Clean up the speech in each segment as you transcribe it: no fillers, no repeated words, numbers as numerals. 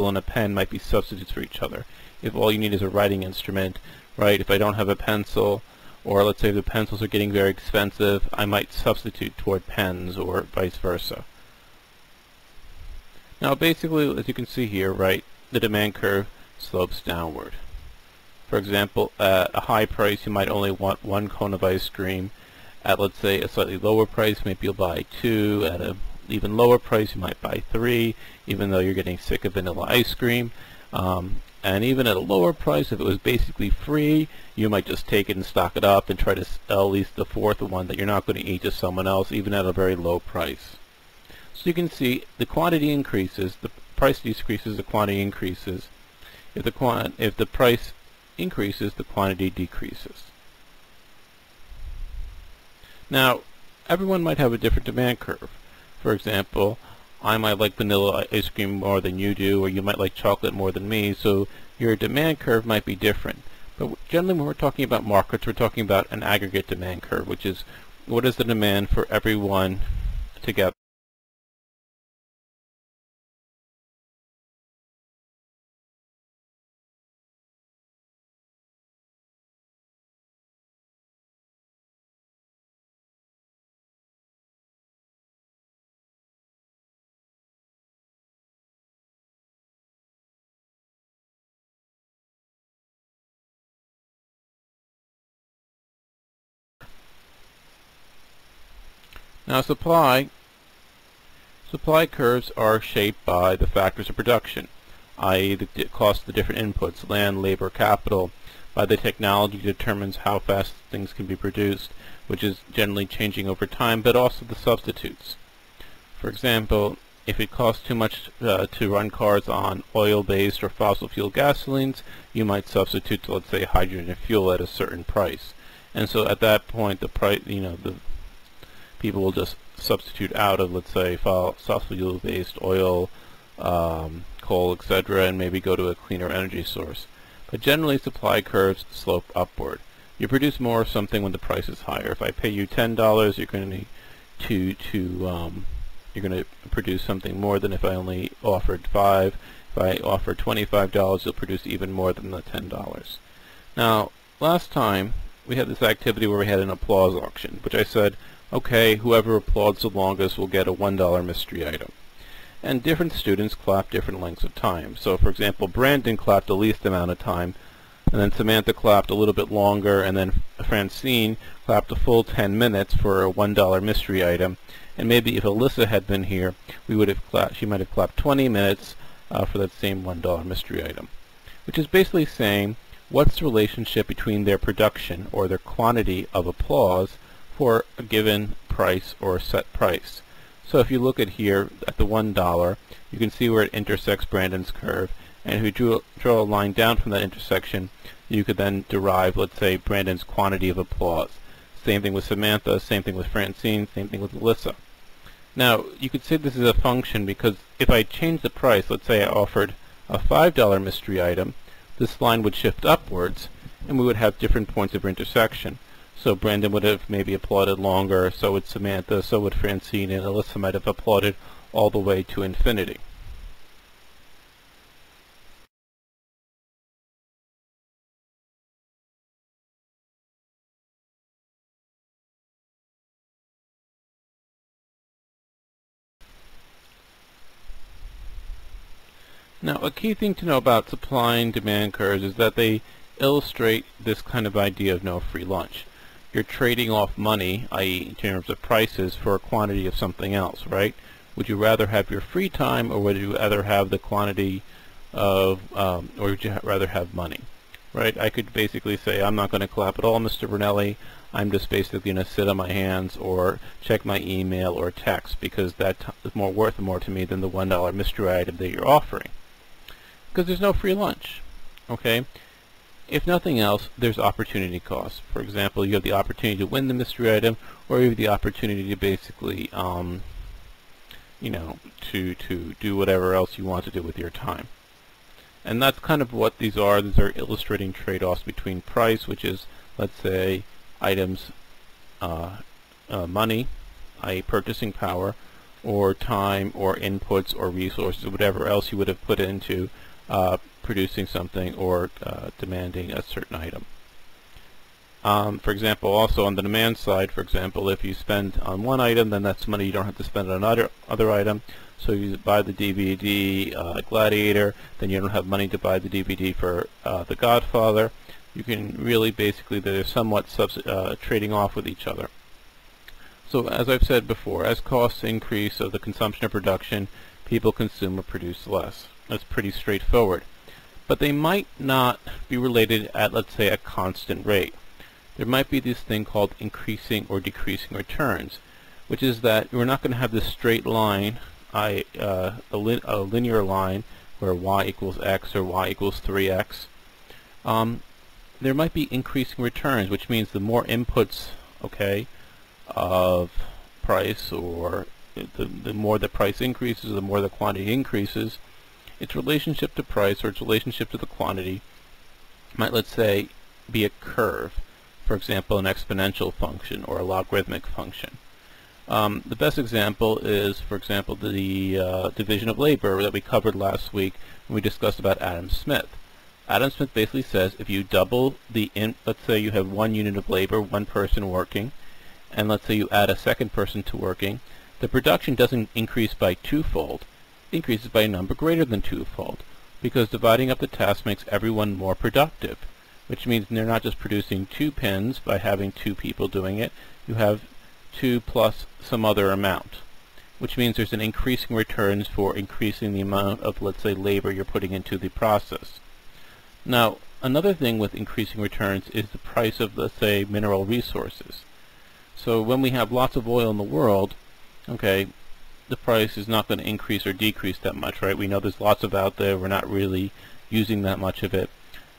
pencil and a pen might be substitutes for each other. If all you need is a writing instrument, right? If I don't have a pencil, or let's say the pencils are getting very expensive, I might substitute toward pens or vice versa. Now basically, as you can see here, right, the demand curve slopes downward. For example, at a high price you might only want 1 cone of ice cream. At, let's say, a slightly lower price, maybe you'll buy 2. At an even lower price you might buy 3, even though you're getting sick of vanilla ice cream. And even at a lower price, if it was basically free, you might just take it and stock it up and try to sell at least the 4th one that you're not going to eat to someone else, even at a very low price. So you can see the quantity increases, the price decreases, the quantity increases. If the price increases, the quantity decreases. Now, everyone might have a different demand curve. For example, I might like vanilla ice cream more than you do, or you might like chocolate more than me, so your demand curve might be different. But generally when we're talking about markets, we're talking about an aggregate demand curve, which is what is the demand for everyone together. Now supply curves are shaped by the factors of production, i.e. the cost of the different inputs, land, labor, capital. By the technology determines how fast things can be produced, which is generally changing over time, but also the substitutes. For example, if it costs too much to run cars on oil-based or fossil fuel gasolines, you might substitute to, let's say, hydrogen fuel at a certain price. And so at that point, the price, the people will just substitute out of, let's say, fossil fuel-based oil, coal, etc., and maybe go to a cleaner energy source. But generally, supply curves slope upward. You produce more of something when the price is higher. If I pay you $10, you're going to produce something more than if I only offered $5. If I offer $25, you'll produce even more than the $10. Now, last time we had this activity where we had an applause auction, which I said, okay, whoever applauds the longest will get a $1 mystery item. And different students clapped different lengths of time. So for example, Brandon clapped the least amount of time, and then Samantha clapped a little bit longer, and then Francine clapped a full 10 minutes for a $1 mystery item. And maybe if Alyssa had been here, she might have clapped 20 minutes for that same $1 mystery item. Which is basically saying, what's the relationship between their production or their quantity of applause for a given price or a set price. So if you look at here at the $1, you can see where it intersects Brandon's curve, and if you draw a line down from that intersection, you could then derive, let's say, Brandon's quantity of applause. Same thing with Samantha, same thing with Francine, same thing with Alyssa. Now, you could say this is a function because if I change the price, let's say I offered a $5 mystery item, this line would shift upwards, and we would have different points of intersection. So Brandon would have maybe applauded longer, so would Samantha, so would Francine, and Alyssa might have applauded all the way to infinity. Now, a key thing to know about supply and demand curves is that they illustrate this kind of idea of no free lunch. You're trading off money, i.e. in terms of prices, for a quantity of something else, right? Would you rather have your free time, or would you rather have the quantity of, or would you rather have money, right? I could basically say, I'm not going to clap at all, Mr. Brunelli. I'm just basically going to sit on my hands or check my email or text, because that is worth more to me than the $1 mystery item that you're offering. Because there's no free lunch, okay? If nothing else, there's opportunity cost. For example, you have the opportunity to win the mystery item, or you have the opportunity to basically, to do whatever else you want to do with your time. And that's kind of what these are. These are illustrating trade-offs between price, which is, let's say, items, money, i.e. purchasing power, or time or inputs or resources or whatever else you would have put into producing something or demanding a certain item. For example, also on the demand side, for example, if you spend on one item, then that's money you don't have to spend on another item. So you buy the DVD Gladiator, then you don't have money to buy the DVD for The Godfather. You can really basically, they're somewhat trading off with each other. So as I've said before, as costs increase of the consumption of production, people consume or produce less. That's pretty straightforward. But they might not be related at, let's say, a constant rate. There might be this thing called increasing or decreasing returns, which is that we're not going to have this straight line, a linear line where y equals x or y equals 3x. There might be increasing returns, which means the more inputs, okay, of price, or the more the price increases, the more the quantity increases, its relationship to price or its relationship to the quantity might, let's say, be a curve. For example, an exponential function or a logarithmic function. The best example is, for example, the division of labor that we covered last week when we discussed about Adam Smith. Adam Smith basically says if you double let's say you have 1 unit of labor, 1 person working, and let's say you add a second person to working, the production doesn't increase by twofold, it increases by a number greater than twofold, because dividing up the task makes everyone more productive, which means they're not just producing 2 pins by having 2 people doing it, you have 2 plus some other amount, which means there's an increasing returns for increasing the amount of, let's say, labor you're putting into the process. Now, another thing with increasing returns is the price of, let's say, mineral resources. So when we have lots of oil in the world, okay, the price is not going to increase or decrease that much, right? We know there's lots of out there, we're not really using that much of it.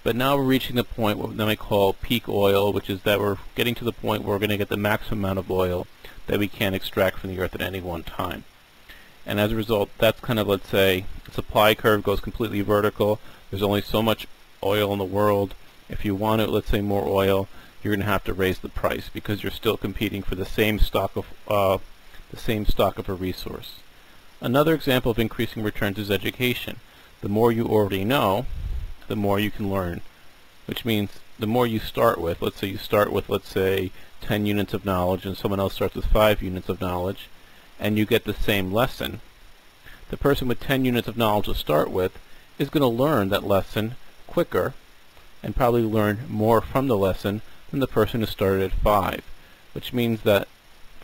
But now we're reaching the point what we call peak oil, which is that we're getting to the point where we're going to get the maximum amount of oil that we can extract from the earth at any one time. And as a result, that's kind of, let's say, the supply curve goes completely vertical. There's only so much oil in the world. If you want, let's say, more oil, you're going to have to raise the price because you're still competing for the same stock of a resource. Another example of increasing returns is education. The more you already know, the more you can learn, which means the more you start with, let's say you start with, let's say, 10 units of knowledge and someone else starts with 5 units of knowledge, and you get the same lesson, the person with 10 units of knowledge to start with is going to learn that lesson quicker and probably learn more from the lesson than the person who started at 5, which means that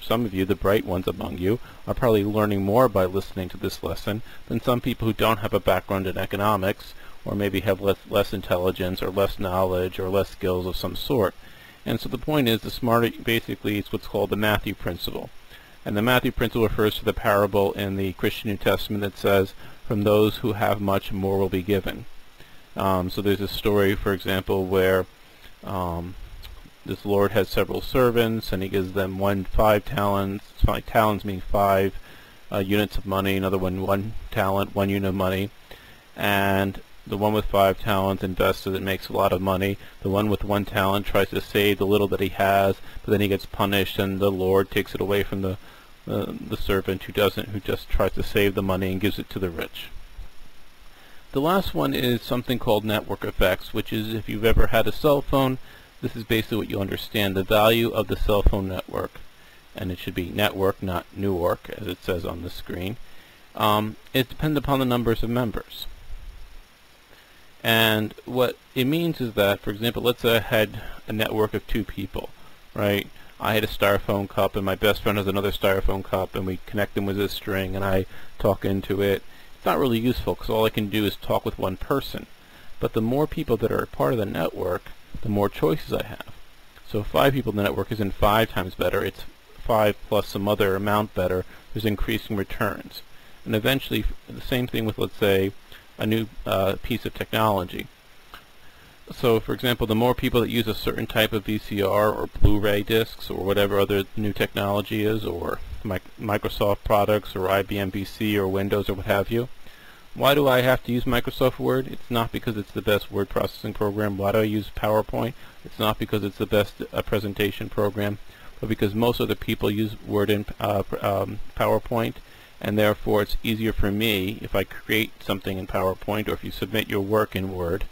some of you, the bright ones among you, are probably learning more by listening to this lesson than some people who don't have a background in economics, or maybe have less intelligence or less knowledge or less skills of some sort. And so the point is, the smarter, basically, it's what's called the Matthew principle. And the Matthew principle refers to the parable in the Christian New Testament that says, from those who have much, more will be given. So there's a story, for example, where this Lord has several servants, and he gives them 5 talents. 5 talents meaning 5 units of money, another 1 talent, 1 unit of money. And the one with 5 talents invests it, makes a lot of money. The one with 1 talent tries to save the little that he has, but then he gets punished, and the Lord takes it away from the servant who just tries to save the money and gives it to the rich. The last one is something called network effects, which is, if you've ever had a cell phone, this is basically what you understand, the value of the cell phone network. And it should be network, not Newark, as it says on the screen. It depends upon the numbers of members. And what it means is that, for example, let's say I had a network of 2 people, right? I had a styrofoam cup and my best friend has another styrofoam cup, and we connect them with a string and I talk into it. It's not really useful because all I can do is talk with one person. But the more people that are a part of the network, the more choices I have. So 5 people in the network isn't 5 times better, it's 5 plus some other amount better. There's increasing returns. And eventually, the same thing with, let's say, a new piece of technology. So, for example, the more people that use a certain type of VCR or Blu-ray discs or whatever other new technology is, or Microsoft products or IBM PC or Windows or what have you. Why do I have to use Microsoft Word? It's not because it's the best word processing program. Why do I use PowerPoint? It's not because it's the best presentation program, but because most other people use Word and PowerPoint, and therefore it's easier for me if I create something in PowerPoint or if you submit your work in Word,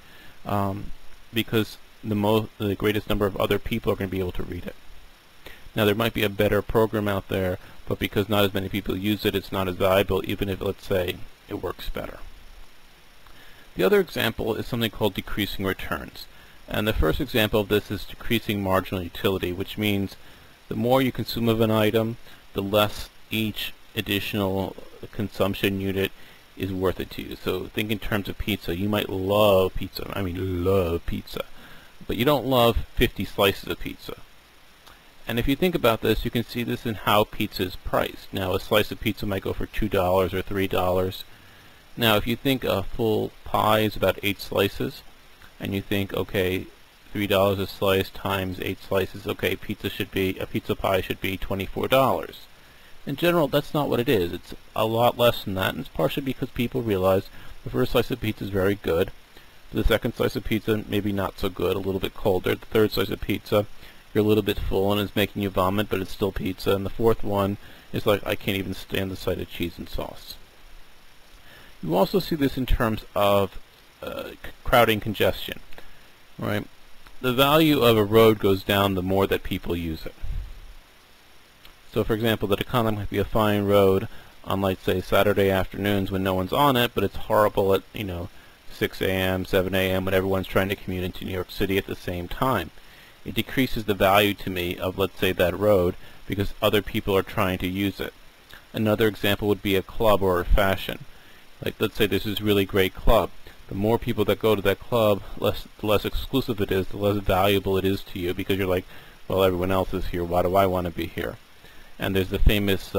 because the greatest number of other people are going to be able to read it. Now there might be a better program out there, but because not as many people use it, it's not as valuable, even if, let's say, it works better. The other example is something called decreasing returns. And the first example of this is decreasing marginal utility, which means the more you consume of an item, the less each additional consumption unit is worth it to you. So think in terms of pizza. You might love pizza, love pizza, but you don't love 50 slices of pizza. And if you think about this, you can see this in how pizza is priced. Now a slice of pizza might go for $2 or $3. Now if you think a full pie is about 8 slices, and you think, okay, $3 a slice times 8 slices, okay, a pizza pie should be $24. In general, that's not what it is. It's a lot less than that, and it's partially because people realize the first slice of pizza is very good, the second slice of pizza maybe not so good, a little bit colder, the third slice of pizza you're a little bit full and it's making you vomit, but it's still pizza, and the fourth one is like, I can't even stand the sight of cheese and sauce. You also see this in terms of crowding congestion, right? The value of a road goes down the more that people use it. So for example, the Taconic might be a fine road on, let's say, Saturday afternoons when no one's on it, but it's horrible at 6 a.m., 7 a.m. when everyone's trying to commute into New York City at the same time. It decreases the value to me of, let's say, that road because other people are trying to use it. Another example would be a club or a fashion. Like, let's say there's this really great club. The more people that go to that club, the less exclusive it is, the less valuable it is to you, because you're like, well, everyone else is here, why do I want to be here? And there's the famous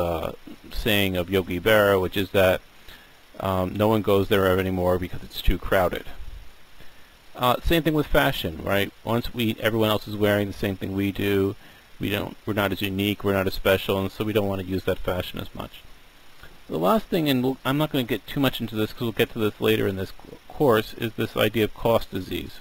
saying of Yogi Berra, which is that no one goes there anymore because it's too crowded. Same thing with fashion, right? Once everyone else is wearing the same thing we do, we're not as unique, we're not as special, and so we don't want to use that fashion as much. The last thing, and I'm not going to get too much into this because we'll get to this later in this course, is this idea of cost disease.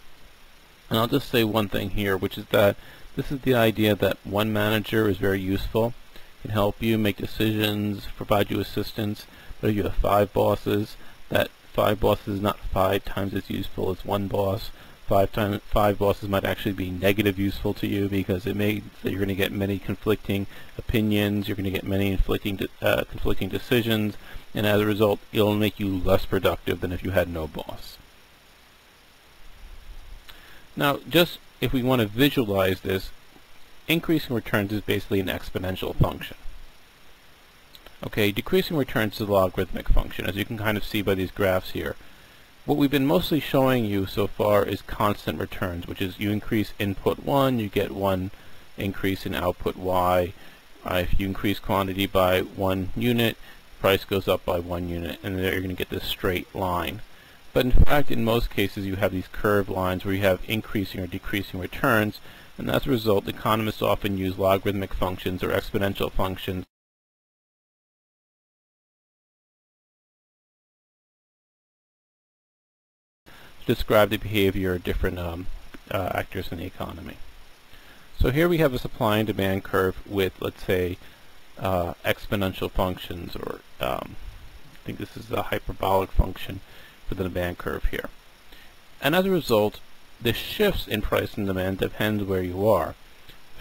And I'll just say one thing here, which is that this is the idea that one manager is very useful, can help you make decisions, provide you assistance, but if you have 5 bosses, that 5 bosses is not 5 times as useful as one boss. 5 bosses might actually be negative useful to you because it means that you're going to get many conflicting opinions, you're going to get many conflicting decisions, and as a result it'll make you less productive than if you had no boss. Now, just if we want to visualize this, increasing returns is basically an exponential function. Okay, decreasing returns is a logarithmic function, as you can kind of see by these graphs here. What we've been mostly showing you so far is constant returns, which is you increase input 1, you get 1 increase in output y. If you increase quantity by 1 unit, price goes up by 1 unit, and there you're going to get this straight line. But in fact, in most cases, you have these curved lines where you have increasing or decreasing returns, and as a result, economists often use logarithmic functions or exponential functions describe the behavior of different actors in the economy. So here we have a supply and demand curve with, let's say, exponential functions, or I think this is a hyperbolic function for the demand curve here. And as a result, the shifts in price and demand depends where you are.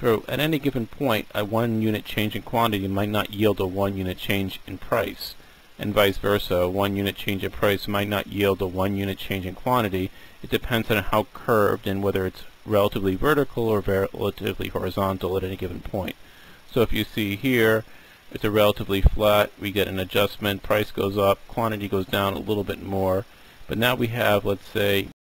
So at any given point, a 1 unit change in quantity might not yield a 1 unit change in price, and vice versa. A 1 unit change in price might not yield a 1 unit change in quantity. It depends on how curved and whether it's relatively vertical or relatively horizontal at any given point. So if you see here, it's a relatively flat, we get an adjustment, price goes up, quantity goes down a little bit more, but now we have, let's say,